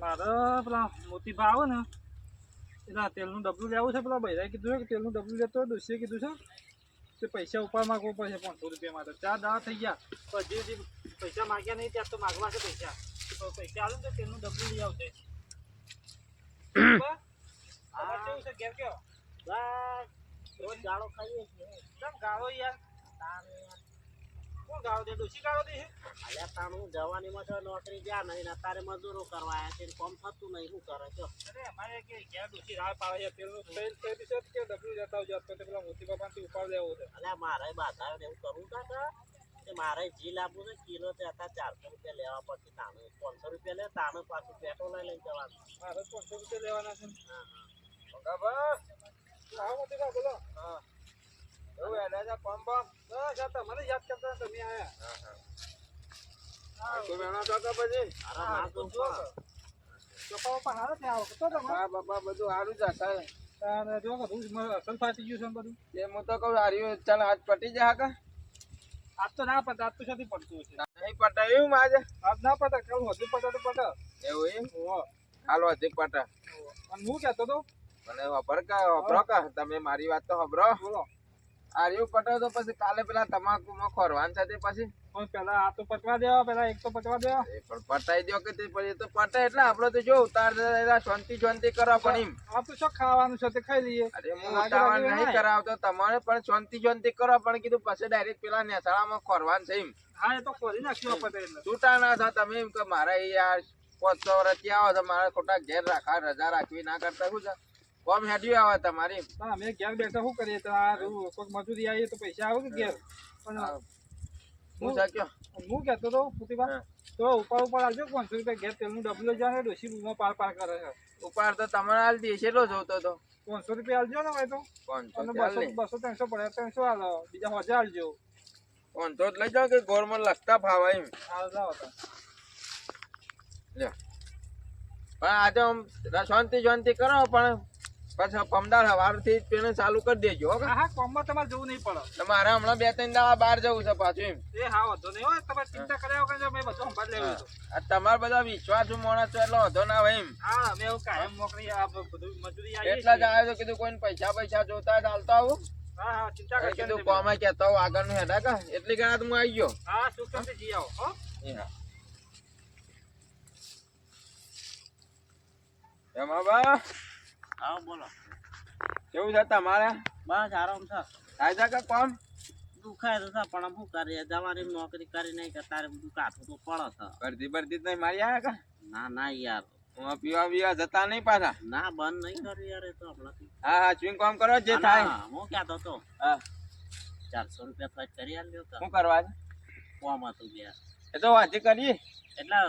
મારે પેલા મોતીભા આવે ને એટલે તેલનું ડબલું લેવું છે. પેલા ભાઈ કીધું છે કે તેલનું ડબલું લેતો ડોસીએ કીધું છે કે પૈસા ઉપર માગવો પડશે 500 રૂપિયા માટે. 4 દાડા થઈ ગયા પણ જે પૈસા માગ્યા નહીં ત્યાં તો માગવા છે પૈસા. તો પૈસા આવે ને તો તેલનું ડબલું લઈ આવશે. હા કેવું છે ઘેર કયો? બસ ગાળો ખાઈએ છીએ. કેમ ગાળો યાર? કોણ ગાળો દે? ડોસી ગાળો દે છે? અલ્યા તારું જવાનીમાં તો નોકરી જ્યાં નહીં અત્યારે મજૂરો કરવા આવ્યા છે કોમ થતું નહીં શું કરે છો? અરે અમારે કે ઘેર ડોસી રાહ પાડે છે તેલનું તેલ કહી દીધું કે ડબલું જતા આવજો તો પેલા મોતી બાપાથી ઉપાડ લેવો છે. અલ્યા મારે બાધા એવું કરવું કાકા કે મારે જી લાવવું છે કિલો તે હતા 400 રૂપિયા લેવા પડશે તાણે 500 રૂપિયા લે તાણે પાછું પેટ્રોલ લઈને જવાનું. મારે 500 રૂપિયા લેવાના છે. હા હા આવો મોતી બા બોલો. હા એવું એડા કોમ બમ બસ આ તમને યાદ કરતા તમે આયા. હા હા તો મેણા તો પછી અરે ના તો જો ચોપાઓ પર હારો છે આવો તો તમે હા બાબા બધું હારું જ હશે. તારે જો કે રૂજ અસલ ફાટી ગયું છે બધું. એ હું તો કહું હાર્યું ચાલ આજ પટી જાય કા. આજ તો ના પતા આજ તો સાથી પડતું છે. નહીં પટાયું આજે આજ ના પતા કાલ વધુ પતા તો પતા એવું એમ હો હાલ વધુ પતા. અને હું કહેતો તો મને હબરો કા તમે મારી વાત તો હબરો બોલો. આર્યું પટાવ તો પછી કાલે પેલા તમાકુમાં ખોરવાન સાથે પછી પણ પેલા આ તો પટવા દેવા પેલા એક તો પટવા દેવા એ પણ પટાઈ દો કે પછી તો પટાય એટલે આપડે તો જો ઉતાર શાંતિ કરો પણ એમ આ તો શું ખાવાનું છે તે ખાઈ લઈએ. અરે હું ઉતાવળ નહીં કરાવતો તમારે પણ શાંતિ કરો પણ કીધું પછી ડાયરેક્ટ પેલા નેસાળામાં ખોરવાન છે એમ. હા એ તો ખોરી નાખ્યો પતે એટલે છૂટા ના થા તમે એમ કે મારા યાર 500 વર્ષ થી આવો તો મારે ખોટા ઘેર રાખા રજા રાખવી ના કરતા શું છે કોમ હેડ્યું આવે તમારી. હા અમે ઘેર બેઠા શું કરીએ તો આ કોઈક મજૂરી આવીએ તો પૈસા આવે કે ઘેર પણ હું કહેતો તો પુતીબા તો ઉપર આવજો 500 રૂપિયા ઘેર તેલનું ડબલું જાય ડોસી રૂમમાં પાર કરે છે. ઉપર તો તમારે હાલ દે એટલો જોતો તો 500 રૂપિયા આલજો ને ભાઈ તો 200 300 પડે 300 હાલ બીજા 1000 આલજો. 500 લઈ જાઓ કે ગોરમાં લખતા ફાવા એમ હાલ જાવ તો લે પણ આજે શાંતિ કરો પણ પછી પમદાર સવારથી પેને ચાલુ કરી દેજો. હા કોમમાં તમારે જવું નહીં પડે. તમારે હમણાં 2-3 દાડા બહાર જવું છે પાછું એમ. એ હા વાંધો નહીં હોય તમે ચિંતા કર્યા વગર મેં બધું સંભાળ લેવું છે. તમારે બધા વિશ્વાસુ માણસ છો એટલે વાંધો ના હોય એમ. હા અમે એવું કાયમ મોકલી આ બધું મજૂરી આવી એટલે જ આવ્યો તો કીધું કોઈને પૈસા જોતા જ હાલતો આવું. હા હા ચિંતા કરી કીધું કોમાં કહેતો હું આગળનું હેડા કા એટલી ગણા તો હું આવી ગયો. હા સુખથી જી આવો હો. હા એમાં બા હા બોલો કેવું છે તમારે? બસ આરામ છે. થાય છે કે કોમ દુખાય તો પણ શું કરીએ જવાની નોકરી કરી નહીં કે તારે બધું કાઠું તો પડે છે. ભરતી નહીં મારી આવ્યા કા? ના યાર પીવા જતા નહીં પાછા? ના બંધ નહીં કર્યું યાર એ તો હમણાં. હા સ્વિંગ કોમ કરો જે થાય. હું કહેતો તો હા 400 રૂપિયા ખર્ચ કરી આલ્યો તો શું કરવા છે? કોમ હતું યાર એ તો વાંચી કરીએ એટલે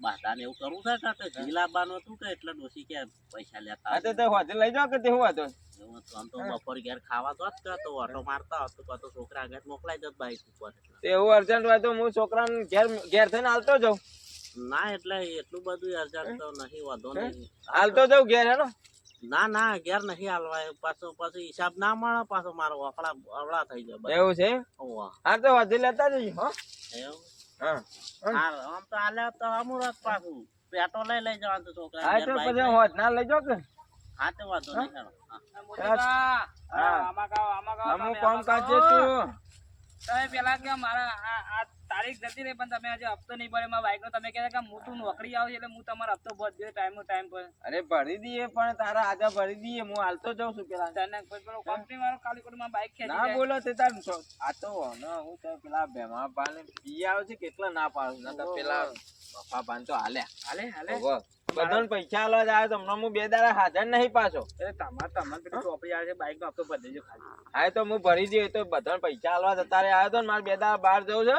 બાતાને એવું કરવું છે કે ઘી લાવવાનું હતું કે એટલે ડોસી કે પૈસા લેતા હા તો હોજે લઈ જાઓ કે તે હું હતો એવું હતું. આમ તો બપોર ઘેર ખાવા તો ઓટો મારતા હતો તો છોકરા આગળ મોકલાઈ જત બાઈક ઉપર એવું અર્જન્ટ હોય તો હું છોકરાને ઘેર થઈને હાલતો જાઉં. ના એટલે એટલું બધું અર્જન્ટ તો નહીં વાંધો નહીં હાલતો જાઉં ઘેર હેનો. ના ઘેર નહીં હાલવાય પાછો હિસાબ ના મળે પાછો મારો અવળા થઈ જાય એવું છે. હા તો હોજે લેતા જઈએ હો એવું હા આમ તો આલે તો અમુરત પાછું પેટો લઈ જવાનું તો છોકરા હા તો પછી હોજ ના લઈ જાઓ કે હા તો વાંધો નહીં અમુક કામ કાજે તું તમે પેલા કે મારા આ તારીખ જતી રહી પણ તમે આજે હપ્તો નહીં ભરે મારા બાઈક નો તમે કહે કે હું તું નોકરી આવું એટલે હું તમારો હપ્તો ભરી દે ટાઈમ પર અરે ભરી દઈએ પણ તારા આજે ભરી દઈએ હું હાલતો જાઉં છું પેલા પેલો કંપની વાળો ખાલી કરી મારા બાઈક ખેંચી ના બોલો તે તાર આ તો હું તો પેલા ભેમા પાને પી આવે છે કેટલા ના પાડું ના પેલા પપ્પા પાન તો હાલે બધાને પૈસા આલવા જાય તમને હું 2 દાડા હાજર નહીં પાછો એટલે તમારે પેલી ચોપડી આવે છે બાઈક નો હપ્તો ભરી દેજો ખાલી. હા તો હું ભરી દઈએ તો બધાને પૈસા આલવા જતા રે આવ્યો તો મારે 2 દાડા બહાર જવું છે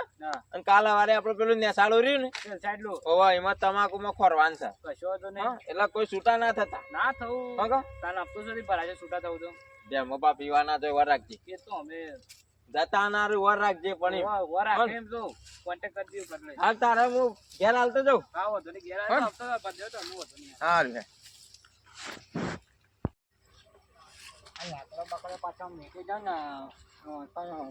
અને કાલ સવારે આપડે પેલું નેસાડું રહ્યું ને સાઈડલું ઓવા એમાં તમાકુમાં ખોરવાન છે કશો તો નહીં એટલે કોઈ છૂટા ના થતા ના થવું તાર હપ્તો સુધી ભરાય છૂટા થવું તો બે મોપા પીવાના તો વર રાખજે એ તો અમે જતા ના વર રાખજે પણ વર રાખે એમ તો કોન્ટેક્ટ કરી દીધું બદલે હા તારે હું ઘેર હાલતો જાઉં. હા વધુ નહીં ઘેર આવતો બદલે તો હું વધુ નહીં હા રે બકડે પાછા મેકી જાવ ને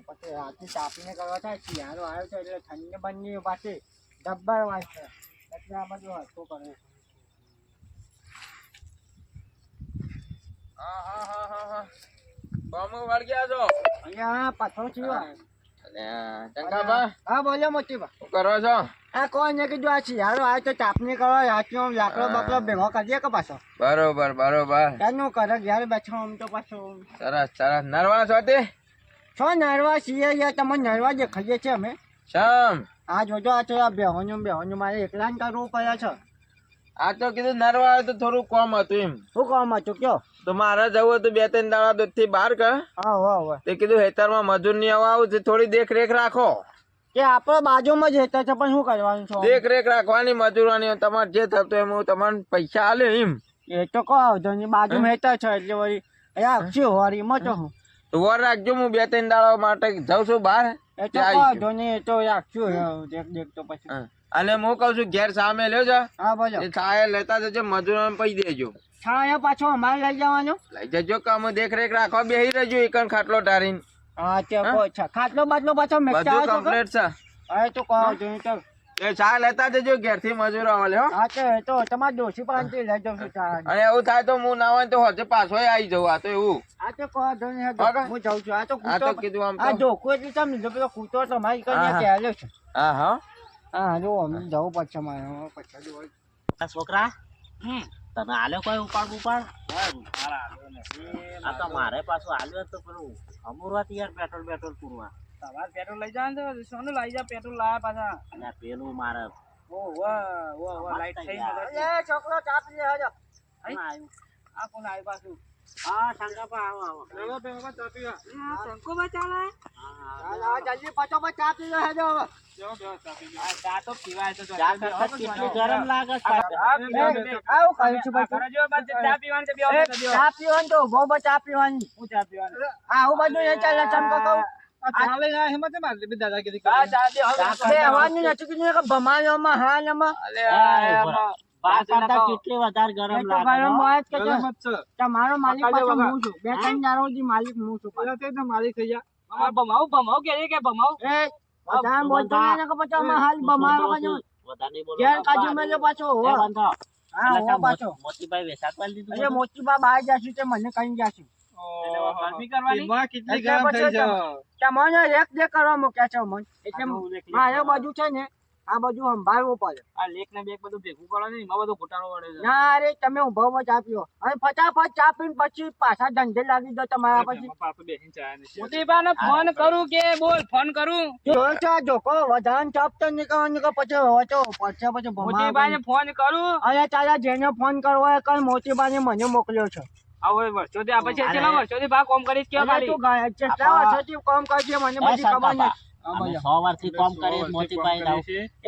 પછી રાતની તાપીને કરવા થાય શિયાળો આવ્યો છે એટલે ઠંડી બંધી પાછી ડબ્બર વાંચશે એટલે આ બધું હરખું કરે હા. કોમ વળગ્યા છો? અહીંયા પાછો થયો. અલ્યા ચંગાબા. હા બોલો મોતીબા. શું કરો છો? આ કોઈ ને કીધું આ શિયાળો આ તો ચાપણી કરો રાતનો લાકડો બકડો ભેગો કરીએ કે પાછો. બરોબર. એનું કરે ઘેર બેઠો આમ તો પાછો. સરસ. નરવા છો તે? છો નરવા છીએ યાર, તમે નરવા જે ખાઈએ છીએ અમે. શમ આ જોજો આ તો આ બેહોનું મારે એકલા ને કરવું પડે છે. આ તો કીધું નરવા આવે તો થોડું કોમ હતું એમ. શું કામ હતું કયો? તો મારે જવું હતું 2-3 દાડા દૂધ થી બહાર કે. હા તે કીધું હેતરમાં મજૂર ની આવું છે, થોડી દેખરેખ રાખો. કે આપડે બાજુમાં જ રહેતા છે પણ શું કરવાનું છે? દેખરેખ રાખવાની મજૂરોની. તમારે જે થતું એમ હું તમને પૈસા આલે એમ. એ તો કહો બાજુમાં રહેતા છે એટલે વળી રાખજો વારી મતો હું વર રાખજો. હું 2-3 દાડા માટે જાઉં છું બહાર. એ તો કહો ને એ તો રાખજો દેખ તો પછી. અને હું કઉ છું ઘેર સામે લ્યો છે. હા બોલો. એ છાયા લેતા જજો, મજૂરો પૈ દેજો. છાયા પાછો અમારે લઈ જવાનો? લઈ જજો કામ દેખરેખ રાખવા બેહી રહેજો એકન ખાટલો ટારીને. હા તે કહો ખાટલો બાટલો પાછો બધું કમ્પ્લીટ છે. હા તો કહો જો તો એ ચા લેતા જજો ઘેર થી મજૂરો વાલે હો. હા તો તમારે ડોસી પાંચ લઈ જાવ છું ચા. અને એવું થાય તો હું ના હોય તો હજે પાછો આવી જવું. આ તો એવું. આ તો કહો જો હું જાઉં છું. આ તો કીધું આમ આ ધોકો એટલે તમે જો પેલો કૂતો તમારી કઈ કહેલો છે. હા જો અમે જવું પડશે મારે પછી. આ છોકરા તને આલ્યો કોઈ ઉપાડ આ તો મારે પાછું આલ્યો તો પેલું અમુરત યાર પેટ્રોલ પૂરવા. તમારે પેટ્રોલ લઈ જવાનું છે? સોનું લઈ જા, પેટ્રોલ લાયા પાછા. અને પેલું મારે લાઈટ થઈ એ છોકરો ચા પી લેજો. આ કોણ આવ્યું પાછું? હા શંકાપા આવો શંકોબા ચાલે? હા જલ્દી પચો ચા પી લેજો હવે. ચા તો પીવાય તો ચા કરતા કેટલી ગરમ લાગે છે. આવું કહ્યું છું ભાઈ. ચા પીવાની છે, બે ચા પીવાની તો બહુ ચા પીવાની. હું ચા પીવાની. આવું બધું એ ચાલે ચમકો કહું. કેટલી વધારે ગરમ લાગે. તમારો માલિક પાછો હું છું. 2-3 દાડો સુધી માલિક હું છું. માલિક થઈ જા. ભમાવ કે ભમાવ. વધારે બોલતો નહીં ને પછી અમે હાલ બમાવો કરજો. ઘેર કાજુ મેલ્યો પાછો. હા પાછો મોતીભાઈ વેસાકવાલ દીધું. એટલે મોતીબા બહાર જાશું તે મને કઈ જાશું. કેટલી ગરમ થઈ છે. તમને એક જે કરવા મૂક્યા છે મને. એટલે મારે બાજુ છે ને આ બાજુ સંભાળવું પડે. આ લેક ને બેક બધું ભેગું કરો ને એમાં બધું ઘોટાળો વળે છે. ના અરે તમે ઉભો ચા પીઓ અને ફટાફટ ચા પીને પછી પાછા ધંધે લાગી દો તમારા પછી. મોતીબાને ફોન કરું કે બોલ ફોન કરું? જોકો વધારે ચાપતો નીકળવાનું કે પછી વચો પછી મોતીબાને ફોન કરું? અરે તારા જેને ફોન કરવો હોય કર. મોતીબાને મને મોકલ્યો છે. હવે વર્ષોથી આ પછી કેટલા વર્ષોથી બા કોમ કરીશ કે ખાલી? તું ગયા કેટલા વર્ષોથી કામ કરજે મને બધી ખબર નથી. 100 વર્ષથી કામ કરે મોતીભાઈ લાવ.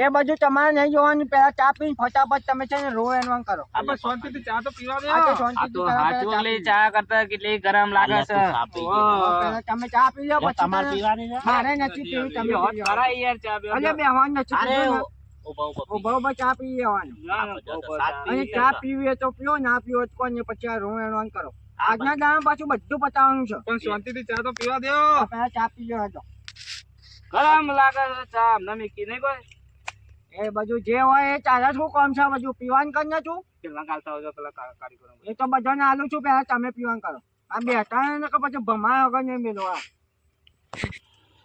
એ બધું તમારે નહીં જોવાનું. પેલા ચા પીને ફટાફટ તમે છે ને રો એનવાન કરો. આપણે શાંતિથી ચા તો પીવા દે. આ તો આ તો શાંતિથી હાચુકલી ચા કરતા કેટલી ગરમ લાગે છે. પેલા તમે ચા પી લો પછી તમારે પીવાની છે? મારે નથી પીવું. તમે હોત ખરા યાર ચા પીવા. અરે બેહવાન નથી અરે પીવું. ઉભા ઉભા ચા પી લેવાનું. અને ચા પીવી હોય તો પીવો, ના પીવો તો કોને પછી આ રો એનવાન કરો. આજના દાડા પાછું બધું પતાવવાનું છે. પણ શાંતિથી ચા તો પીવા દે. પેલા ચા પી લો હતો. ગરમ લાગે છે ચા. નમી નહીં કોઈ એ બધું જે હોય એ ચાલે શું કામ છે બધું પીવાનું કરીને છું. કેટલા કાલતા હોય પેલા કારીગરો. એ તો બધાને આલું છું. પેલા તમે પીવાનું કરો. આ બેઠા ને કે પછી ભમાય વગર નહીં મેળવા.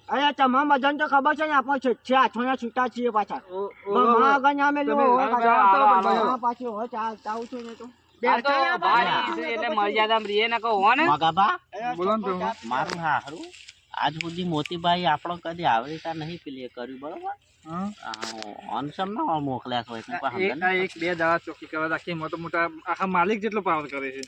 અરે તમામ બધાને તો ખબર છે ને આપણે છે હાથોના છૂટા છીએ પાછા. ભમાય વગર ના મેળવો પાછી હોય ચાવું છું ને તો એટલે મર્યાદા રીએ ને કહો ને. મગાબા મારું હારું આજ સુધી મોતીભાઈ આપણો કદી આવી રીતના નહીં પેલી કર્યું બરોબર. અનસમ ના મોકલ્યા હોય એક બે દાડા ચોકી કરવા રાખી મોટા મોટા આખા માલિક જેટલો પાવર કરે છે.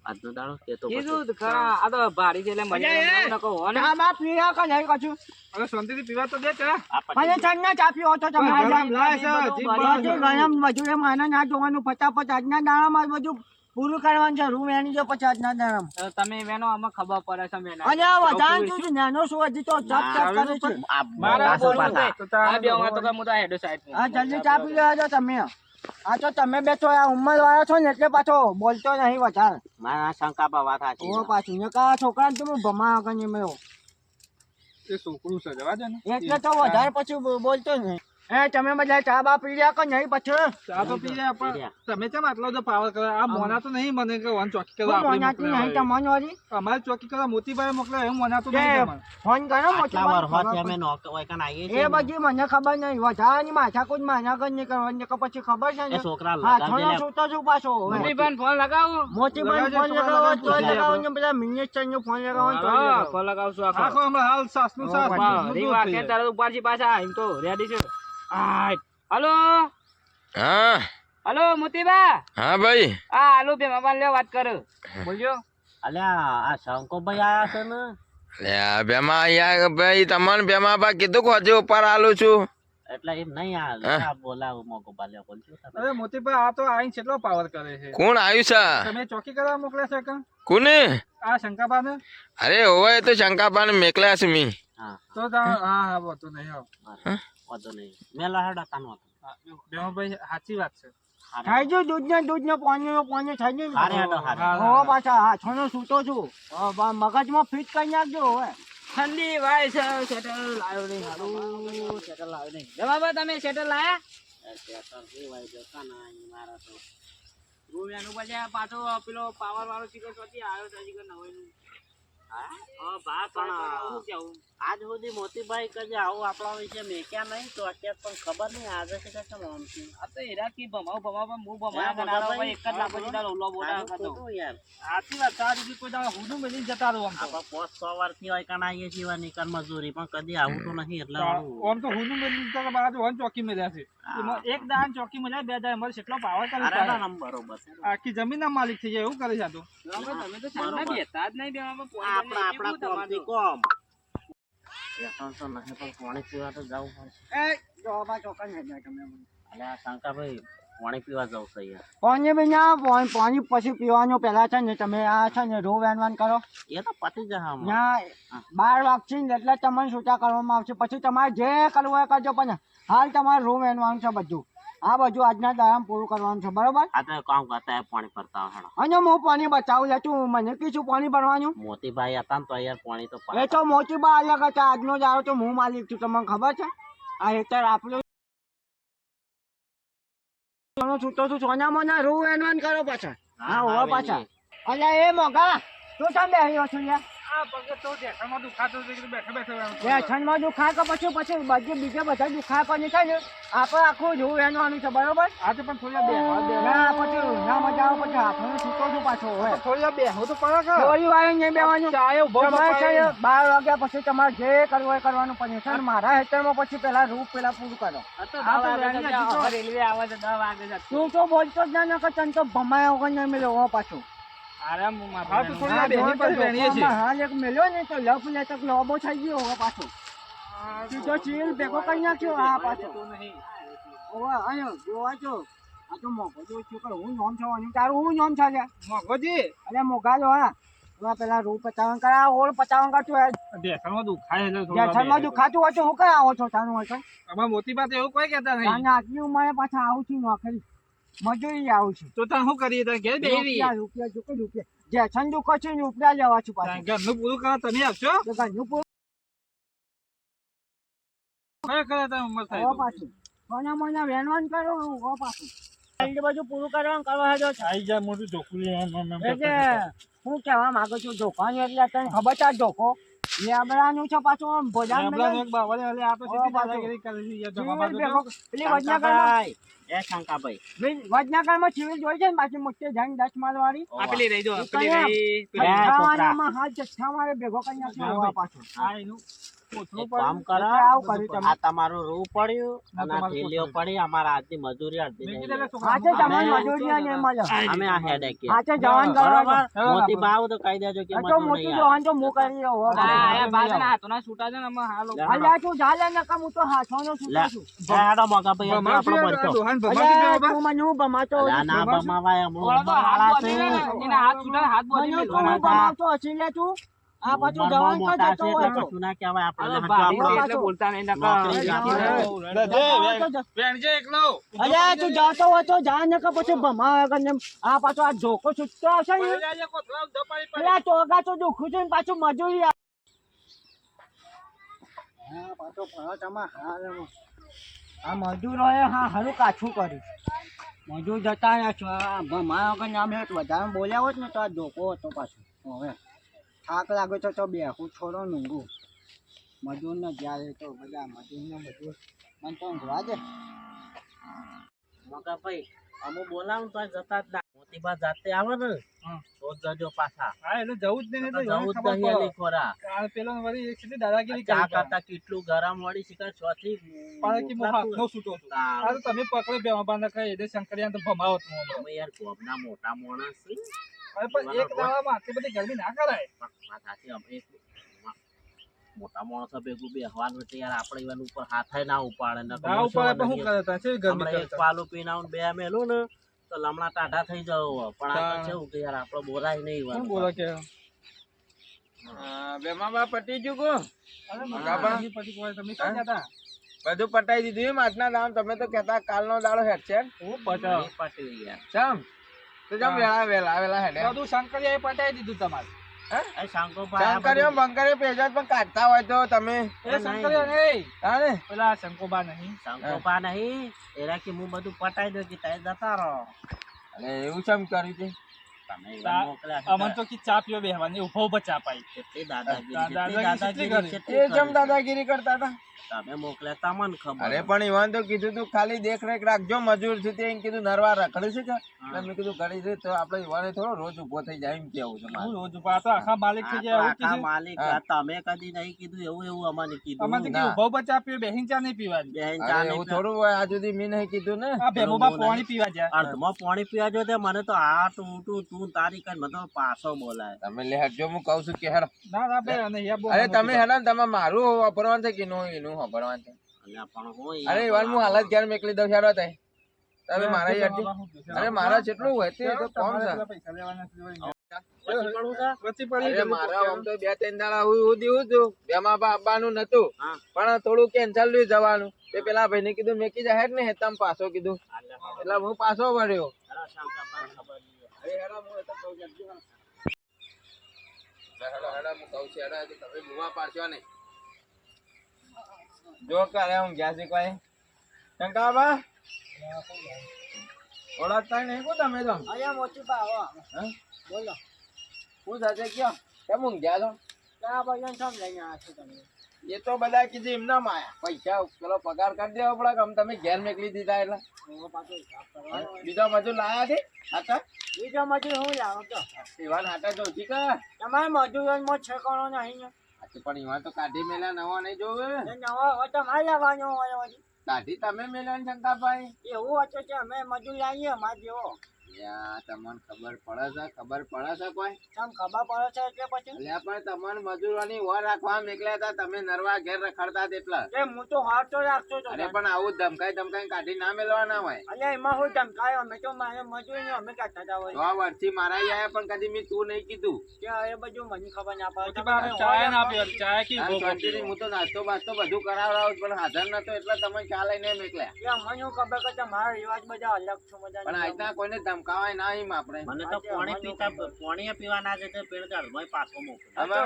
આજનો દાડો તે તો કીધું ખરા. આ તો ભારી છે એટલે મર્યાદા ન કહો ને. ચા પીવા કે નહીં કશું. હવે શાંતિથી પીવા તો દે ચા. મને ઠંડા ચા પીવો તો તમે ગરમ મજૂરે મને ના જોવાનું. ફટાફટ આજના દાડામાં બધું પૂરું કરવાનું છે. રૂમ એની જો પછી આજના દાડામાં તમે વેનો આમાં ખબર પડે છે મેના. અને વધારે શું નાનો શું હજી તો ચપ ચપ કરે છે. મારા બોલું છે. આ બે માં તો કે હું તો હેડો સાઈડ. હા જલ્દી ચા પી લેજો તમે. આ તો તમે બેઠો આ ઉંમર વાળા છો ને એટલે પાછો બોલતો નહીં વધારે. મારા શંકા વાત સાચી. ઓ પાછું ને કા છોકરાને તમે ભમા વગર નહીં મેળવો એ છોકરું છે જવા દે ને. એટલે તો વધારે પછી બોલતો નહીં. એ તમે બધા ચા બા પી રહ્યા કે નહીં પછી ચા તો પી રહ્યા પણ તમે કેમ આટલો બધો પાવર કરો આ મોના તો નહીં મને કે વન ચોકી કરો હું આપણે મોનાથી નહીં તમને વાળી અમારે ચોકી કરવા મોતીભાઈ મોકલે એમ મોના તો નહીં તમારે. ફોન કરો આટલા વર્ષોથી અમે નોકરી કાન આવીએ એ છીએ બધી મને ખબર નહીં વધારાની માથાકૂટ માનાકર નહીં કરવાની કે પછી ખબર છે એ ને છોકરા હા લગાવજે થોડો લે. છૂટો છું પાછો મોતીભાઈ ફોન લગાવો. મોતીભાઈ ફોન લગાવો તો લગાવો ને બધા મિનિસ્ટર નો ફોન લગાવો તો હા, ફોન લગાવશું આખો. આખો હમણાં હાલ સાસનું સાસ હા, દૂધનું રીંગ દૂધ વાગે થઈ જાય. તરત ઉપાડજી પાછા એમ તો રેડી છે. હાય. હલો હા હલો મોતીબા. હા ભાઈ આ આલુ બે મામા લે વાત કરો. બોલજો. અલ્યા આ શંકોભાઈ આયા છે ને લે આ બેમાં અહીંયા ભાઈ તમને બેમાં બા કીધું કે હજુ ઉપર આલું છું એટલે એમ નહીં હા. આ બોલાવું મોકો બાલ્યા બોલજો તમે. અરે મોતીભાઈ આ તો આઈને કેટલો પાવર કરે છે કોણ આવ્યું છે તમે ચોકી કરવા મોકલે છે કે કોને આ શંકાબાને અરે હોય તો શંકાબાને મેકલ્યા છે મી હા તો હા વાંધો નહીં હા વાંધો નહીં મેલા હેડા તાનો બેમાભાઈ સાચી વાત છે થઈ ગયું દૂધ ને પાણી થઈ ગયું હારે હેડો હારે હો પાછા હા છોનો સૂતો છું મગજમાં ફિટ કરી નાખજો હવે ઠંડી વાય છે શેટર લાવ્યો નહીં હારું શેટર લાવ્યો નહીં. જવાબા તમે શેટર લાયા? રૂમ એનું પછી પાછો પેલો પાવર વાળો ચીકર ચોથી આવ્યો છે ચીકર નવાઈનું. હા બા પણ શું કેવું? આજ સુધી મોતીભાઈ કદી આવું આપણા વિશે મેક્યા નહીં તો અત્યારે પણ ખબર નહીં આજે છે કે કેમ આમ છે. આ તો હેરા કી ભમાવ ભમાવ પણ હું ભમાયા હા, બનાવો ભમાભાઈ. એક જ લાખો જીતા લોલો બોલા આનું કરતો. ખોટું યાર સાચી વાત તાર સુધી કોઈ દાડો હુંનું મેલીને જતા રહો આમ તો આપણે 500 વર્ષથી હોય કાન આવીએ છીએ એવા નિકાલ મજૂરી પણ કદી આવું તો નહીં એટલે વાળું. આમ તો હુંનું મેલીને જતા બાર વન ચોકી મેલ્યા છે એમાં એક દાન ચોકી મળ્યા બે દાન અમારે કેટલો પાવર કરે અરે છે. ના, નંબર બરોબર છે. આખી જમીનના માલિક થઈ જાય એવું કરે છે આ તો. તમે તો સાંજના બેસતા જ નહીં બેવામાં આપણા કોમથી કોમ બેસણ તો નહીં પણ પાણી પીવા તો જવું પડશે. એ જોવા ચોકન હેડ્યા તમે અલે આ શંકાભાઈ પાણી પીવા જવું છે યાર. પાણી બી ના પાણી પછી પીવાનું પહેલા છે ને તમે આ છે ને રો વેનવાન કરો એ તો પતી જશે હમણાં. ત્યાં 12 વાગશે ને એટલે તમને છૂટા કરવામાં આવશે પછી તમારે જે કરવું હોય કરજો પણ હાલ તમારે રૂમ વેનવાનું છે બધું આ બધું આજના દાડામાં પૂરું કરવાનું છે બરોબર આ તો કામ કરતા એ પાણી ભરતા હેડો. અને હું પાણી બચાવું લે તું મને કીધું પાણી ભરવાનું મોતીભાઈ હતા ને તો યાર પાણી તો એ તો મોટી બા અલગ હતા આજનો દાડો તો હું માલિક છું તમને ખબર છે આ હેતર આપણું છૂટો છું સોના મોના રૂ વેનવાન કરો પાછા હા હોવા પાછા અલ્યા એ મોગા તું તમે બેહ્યો છો યાર આ પગે તો ઢેકામાં દુખાતો છે કે બેઠા બેઠા એમ એ છનમાં દુખાય કે પછી બધે બીજા બધા દુખાય પણ છે ને આપણે આખું રૂ વેનવાનું છે બરોબર આજે પણ થોડી બે ના પછી ના મજા આવે પછી હાથોનો છૂટો છું પાછો હવે થોડી બે હું તો પડે કે થોડી વાર નહીં બેવાનું ચાય ઉભો તમારે છે પાય. 12 વાગ્યા પછી તમારે જે કરવું હોય કરવાનું પણ છે ને મારા હેતરમાં પછી પેલા રૂપ પેલા પૂરું કરો આ તો આ તો 10 વાગે રેડી જશે. જ હવે રેલવે આવે છે 10 વાગે જશે. તું તો બોલતો જ ના કે તને તો ભમાયા વગર નહીં મળ્યો હો પાછો આરામ માં હા તો થોડી બે ની પર વેણીએ છે હાલ એક મળ્યો ને તો લપ લે તો લોબો થઈ ગયો હવે પાછો તું તો ચીલ ભેગો કરી નાખ્યો આ પાછો ઓવા આયો જોવા છો આ તો મોકો જો છું કે હું નોમ છવાનું તારું હું નોમ છે લ્યા મોગોજી અરે મોગા લો હા તું પેલા રૂ 55 કરા ઓળ 55 કરતો ઢેકામાં દુખાય એટલે થોડું જેઠામાં દુખાતું હોય તો હું કઈ આવો છો તારું હોય તો અમાર મોતીબા તો એવું કોઈ કહેતા નહીં અને આટલી ઉંમરે પાછા આવું છું નોકરી મજૂરી આવું છું તો તાર શું કરીએ તાર ઘેર બેહી રૂપિયા જો કે રૂપિયા જેઠાન દુખો છે ને રૂપિયા લેવા છું પાછા ઘરનું પૂરું કરો તમે આપશો તો ઘરનું પૂરું ખરેખર તમે ઉંમર થાય કરવા તો. પાછું કોના મોના વેનવાન કરો હો પાછું એટલે બધું પૂરું કરવાનું કરવા હેજો છે આઈ જાય મોટું ઢોકલું એટલે હું કહેવા માંગુ છું ધોકાની એટલે તને ખબર છે આ ધોકો લેબડાનું છે પાછું આમ ભોજાન એક બાવળે હલે આ તો સીધી દાદાગીરી કરી છે યાર ધોકા બાજુ. પેલી વજનાકરમાં એ શંકાભાઈ વજનાકરમાં સિવિલ જોઈ છે ને પાછી મોટી જંગ 10 માલ વાળી આ પેલી રહી જો એ પેલી કયા? રહી ખાવાનામાં હાથ જથ્થા મારે ભેગો કરી નાખ્યો હોવા પાછો આ એનું કોથળું એક કામ પડ્યું. કરો એટલે આવું કર્યું તમે આ તમારું રૂ પડ્યું અને આ તમારું થેલીઓ કોથળું. પડી અમારા આજની મજૂરી અડધી મેં નહીં કીધું લે. એટલે છોકરા આજે અમે- જવાનું મજૂરી ને મળે અમે આ હેડે કે આજે જવાનું કરવા બરોબર મોતી ભાવ તો કહી દેજો કે તો મજૂર મોટી નહીં આવે. જોવાનું તો હું કરી રહ્યો હોવા આ બાજના હાથોના છૂટા છે ને અમે હાલો અલ્યા તું ઝાલે નકા હું તો હાથોનો લે છૂટો છું હેડો મોગા ભાઈ ભમાવજો આપણો યાર, બનતો. આ ડોહાને ભમાવજો અલ્યા બાબા. તું મને હું ભમાતો અલા, ના ભમાવજો. ભમાવાય હમણાં ઓળો તો હાથ ઉંમરવાળા બોધી છે. ને એના હાથ છૂટા હાથ બોધી મને ને તું હું ભમાવતો હશે લે તું આ પાછું ઉંમરમાં જવાન મોટા તો છે જતો હોય એટલે તો કશું ના કહેવાય આપણે હાલો હાચું ભાડી આપણો. છે એટલે બોલતા નહીં નોકરી નકર જાતી વેણજે એકલો. અલ્યા તું જાતો હોય તો જા નકા પછી ભમાવે કરીને આ પાછો આ ધોકો છૂટતો હશે ને પડી જાય, કોથળા ધપાડી પડી. અલ્યા ટોગા તો દુખું છે ને પાછું મજૂરી હા પાછો ફરજ આમાં હાલ એમાં આ મજૂરોએ હા હારું કાછું કર્યું. મજૂર જતા રહ્યા છો. આ ભમાયા વગર નામ હેઠ વધારે બોલ્યા હોત ને તો આ ધોકો હતો પાછો. હવે થાક લાગે તો બેહું છોડો ઊંઘું. મજૂરને જ્યારે તો બધા મજૂર મને તો ઊંઘવા દે. મગા ભાઈ અમુક બોલાવું તો જતા જ ના મોટી બા જાતે આવે ને તો જ જજો પાછા હા એટલે જવું જ નહીં, તો જવું જ ખબર નહીં પડે. એની ખોરા આ પેલો વળી એક સીધી દાદાગીરી ચા કરી કરતા કેટલું ગરમ વળી શિકાર ચોથી પણ કે હું હાથનો છૂટો છું. આ તો તમે પકડે બે બાંધા ખાઈ એટલે શંકરિયા તો ભમાવો જ નહીં. અમે યાર ગોમના મોટા માણસ છીએ. હવે પણ એક દાડામાં આટલી બધી ગરમી ના કરાય. પણ વાત સાચી, અમે મોટા માણસો ભેગું બેહવાનું એટલે યાર આપણે એવા ઉપર હાથે ના ઉપાડે ને ના ઉપર પણ શું કરે તા છે ગરમી હમણાં એક કરતા. પાલું પીને આવીને બે મેલું ને તો લમણા ટાઢા થઈ જાવ પણ આ તો કેવું કે યાર આપણે બોલાય નહીં શું બોલો કે બેમાબા પટી ગયું કો અરે મગાબા. મગા પછી કોઈ તમે ક્યાં જતા? બધું પટાઈ દીધું એમ આજના દામ. તમે તો કહેતા કાલનો દાડો હેડ છે હું પટાવ. નહીં પટ્યું યાર. ચમ તો ચમ વેલા હેડે બધું શંકરિયાએ પટાઈ દીધું તમારે. એ શંકોભાઈ આ શંકરીઓ બધું- બંકરીઓ પેજા પણ કાઢતા હોય તો તમે એ શંકરિયા નહીં, હા ને પેલા શંકોબા નહીં. શંકોભા નહીં એરા કે હું બધું પટાઈ દઉં કે તમે જતા રહો. અરે એવું ચમ કર્યું છે? તમે એવા મોકલ્યા છે. અમન તો કી ચા પીવો બેહવાની ઉભો ઉભો ચા પાઈ. કેટલી દાદાગીરી, દાદાગીરી કેટલી કેટલી દાદાગીરી, એ કેટલી ચમ કરી. દાદાગીરી કરતા હતા? તમે મોકલ્યા તમને ખબર. અરે પણ ઈવાન તો કીધું તું ખાલી દેખરેખ રાખજો, મજૂર છે તે એમ કીધું નરવા રખડે છે કે એટલે મેં કીધું ઘડી છે તો આપણે ઈવાને થોડો રોજ ઉભો થઈ જાય એમ કેવું છે મારે. હું રોજ ઉભા તો આખા માલિક થઈ જાય એવું આખા કીધું. માલિક હા. તમે કદી નહીં કીધું એવું અમને કીધું. અમારે તો ના. ઉભો ઉભો ચા પીવો બેહીને ચા નહીં પીવાની. બેન અરે ચા એવું નહીં થોડું હોય, આ સુધી મેં નહીં કીધું ને. આ ભેમોબા પાણી પીવા જાય. અર્ધમાં પાણી પીવા જો તે મને તો આ તું તારી કઈ મને તો પાછો બોલાય. તમે લે હેડજો, હું કહું છું કે હેડ. ના ના બે અને યા બહુ અરે તમે હેડો ને, તમે મારું વાપરવાનું છે કે એનું વાપરવાનું છે? અલ્યા પણ હું અરે ઈવાન હું હાલ જ ઘેર મેકલી દઉં હેડો તઈ. તમે મારા હેડજો. અરે મારા જેટલું હોય તે તો કોમ છે. પૈસા લેવાના છે. પછી પડું છે? વચ્ચે પડી અરે મારા આમ તો 2-3 દાડા હું દીધું હતું. બેમાં આવવાનું નતું હા. પણ થોડું કેન્સલ થયું જવાનું. તે પેલા ભાઈને કીધું મેકી જા હેડ ને હેતમ પાછો કીધું એટલે હું પાછો વળ્યો. અરે શંકરભાઈ ખબર નહીં. અરે હેડો હું એ તો કહું છું. હેડો હેડો હું કહું છું હેડો હજી તમે બુવા પાડશો નહીં. જો કરે હું ગયા છે કોઈ શંકાબા ઓળખતા નહીં કો તમે તો? અહીંયા મોટી બા આવો. હા? બોલો. શું થશે કયો? કેમ હું ગયા છો? ચા બજાર સમ લઈને આવ્યા છો તમે? એ તો બધા કીધું એમના માયા પૈસા પેલો પગાર કરી દેવો પડે કે તમે ઘેર મેકલી દીધા એટલે હું પાછો હિસાબ કરવાનો. બીજા મજૂર લાયા છે હાટા બીજો મજૂર હું લાવો છો? ઈવાન હાટા તો ઓછી કર. તમારે મજૂરોમાં છેકણો નહીં ને. પણ ઈવાન તો કાઢી મેલ્યા નવા નહીં જોવે. એ નવો હોય તમારે લાવવાનો હોય વળી. કાઢી તમે મેલ્યા ને શંકાભાઈ. એવું હતું કે અમે મજૂર લાવીએ અમારે જેવો. યા તમને ખબર પડે છે કોઈ? તમ ખબર પડે છે એટલે પછી અલ્યા પણ તમને મજૂરોની વર રાખવા મેકલ્યા હતા, તમે નરવા ઘેર રખડતા હતા એટલા. કે હું તો હાથ તો રાખતો હતો. અરે પણ આવું ધમકાઈ કાઢી ના મેલવાના હોય. અને એમાં હું ધમકાયો અમે તો મારે મજૂરી અમે કાઢતા હતા હોય. 100 વર્ષથી મારા આયા પણ કદી મેં તું નહીં કીધું. કે એ બધું મને ખબર ના પડે. મોટી બા ચા ના પીવાની. ચા કી આ ઉભો શાંતિથી પીવો. હું તો નાસ્તો બાસ્તો બધું કરાવડાવું પણ હાજર નતો એટલે તમે ખ્યાલ લઈને મેકલ્યા. કે મને શું ખબર કે તમારા રિવાજ બધા અલગ છે બધા. પણ આજના કોઈને ધમકાવાય ના એમ આપણે. મને તો પાણી પીવા ના દે તો પેલો તો હલવાઈ પાછો મોકલે. હવે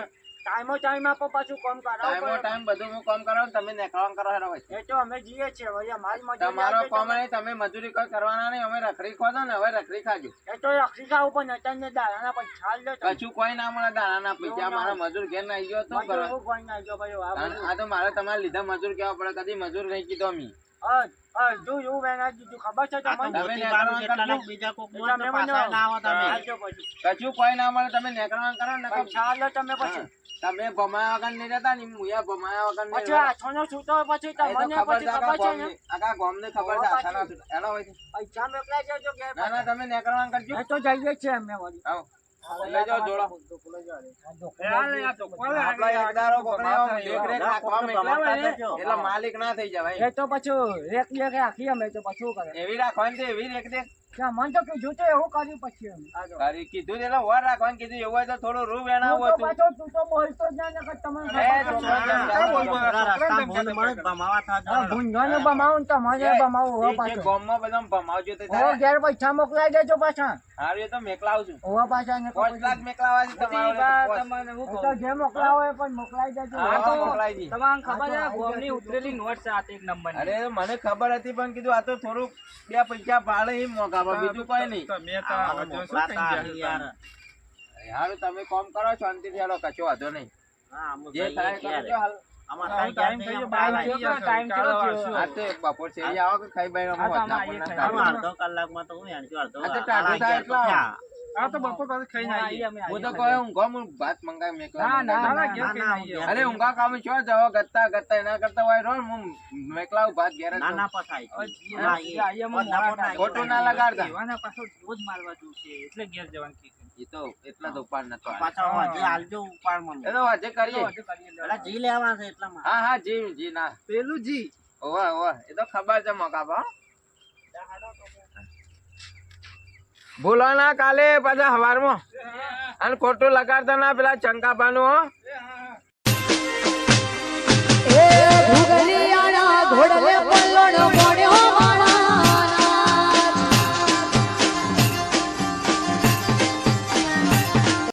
ટાઈમ આપો પાછું કામ કરાવો. ટાઈમ બધું હું કામ કરાવું તમે નેકળવાનું કરો હેડો ભાઈ. એ તો અમે જીએ છીએ વળી અમારી મજૂરી તમારો આપે કામ તો- નહીં, તમે મજૂરી કોઈ કરવાના નહીં. અમે રખડી ખોદો ને હવે રખડી ખાજો. એ તો રક્ષિકા ઉપર નતન દાડાના પૈસા લે તો કશું કોઈ ના મળે દાણાના પૈસા. મારા મજૂર ઘેર ના આવી ગયો તો મજૂર હું કોઈ ના જો ભાઈ આ બધું. આ તો મારે તમારે લીધા મજૂર કેવા પડે. કદી મજૂર નહીં કીધો મી. જો એવું વેના દીધું ખબર છે આ તો તમને? મોટી બાનું જેટલા બીજા કોક હોય તો પાછા ના આવો તમે. આવજો પછી. કશું કોઈ ના મળે. તમે નેકળવાનું કરો ને પૈસા લે તમે પછી. તમે ભમાયા વગર નહીં રહેતા ને મુયા ભમાયા વગર નહીં પછી રહેતા. આછોનો છૂટો પછી એ તો તમને ખબર પછી છે ખબર છે ને આખા ગામને ખબર છે આખાના હેડો હોય છે. પૈસા મોકલાઈ દેજો કે ના ના તમે નેકળવાનું કરજો. એ તો જઈએ છીએ અમે વળી. આવો લઈ જાઓ જોડો. આપડે એક દારો પકડ્યો દેખરેખ રાખવા મેકલ્યા હોય ને એટલે માલિક ના થઈ જવાય. એ તો પછી રેક રાખી અમે તો પછી શું કરે એવી રાખવાની છે એવી રેખ દેખ. મને તો કીધું તો એવું કર્યું પછી એમ. તારી કીધું એટલે વાર રાખવાનું કીધું એવું હોય તો થોડું રૂ વેણાવું હતું તું તો બોલતો જ ના નકર તમારે એ છોકરા જેમ છોકરા રસ્તા ભૂલ મળે તો ભમાવા થા જવા. ભૂંડવાને બમાવું ને તમારે બમાવું હો એ પાછો ગામમાં બધા ભમાવજો તે હો તારે. ઘેર પૈસા મોકલાઈ દેજો પાછા હારું એ તો મેકલાવું છું હો પાછા ને 5 લાખ મેકલાવા છે તમારે એ તો જે મોકલાવો એ પણ મોકલાઈ દેજો હા તો મોકલાઈ દી. તમને ખબર છે ગોમની ઉતરેલી નોટ છે આ તો એક નંબર અરે મને ખબર હતી પણ કીધું આ તો થોડુંક 2 પૈસા ભાડે એમ મોકાવા બીજું કોઈ નહીં મોકલાતા નહીં યાર. હારું તમે કોમ કરો શાંતિથી હાલો કશો વાંધો નહીં હા, અમે જે જઈએ થાય ક્યારે? કરજો હાલ અમારે ટાઈમ થઈ ગયો, બાર વાગી ગયા. ટાઈમ કેટલો થયો? આ તે બપોર છે આવો કે ખાઈ બાઈ અમે હા, તો વધના આવીએ પણ ખાઈ. ના આમાં અડધો કલાકમાં તો હું યાર અડધો આ તો ટાઢું થાય એટલા. થયા. આ તો બપોર પાસે ખાઈને આવીએ હું તો કહ્યું ઊંઘો હું ભાત મંગાવી મેકલા ના, ના, મંગાવી. ના, ના, ના, અરે ઊંઘા કામ છો જવો ગત્તા ગત્તા એના કરતા હોય રો હું મેકલાવ ભાત ઘેર જ ના ખાઉં. ના પસાય. હા, એ મોડા ખોટું ના લગાડતા એવાના પાછો રોજ મારવા જવું છે એટલે ઘેર જવાનું કીધું. એ તો એટલા તો ઉપાડ નતો આવ્યો. પાછો હજી હાલજો ઉપાડ મને. એ તો વાજે કરીએ પેલા જી લેવા છે એટલામાં. હા હા જી જી ના પેલું જી ઓવા ઓવા એ તો ખબર છે મોકા ભૂલો ના કાલે પાછા હવારમાં અને ખોટું લગાડતા ના પેલા ચંકાપાનું હો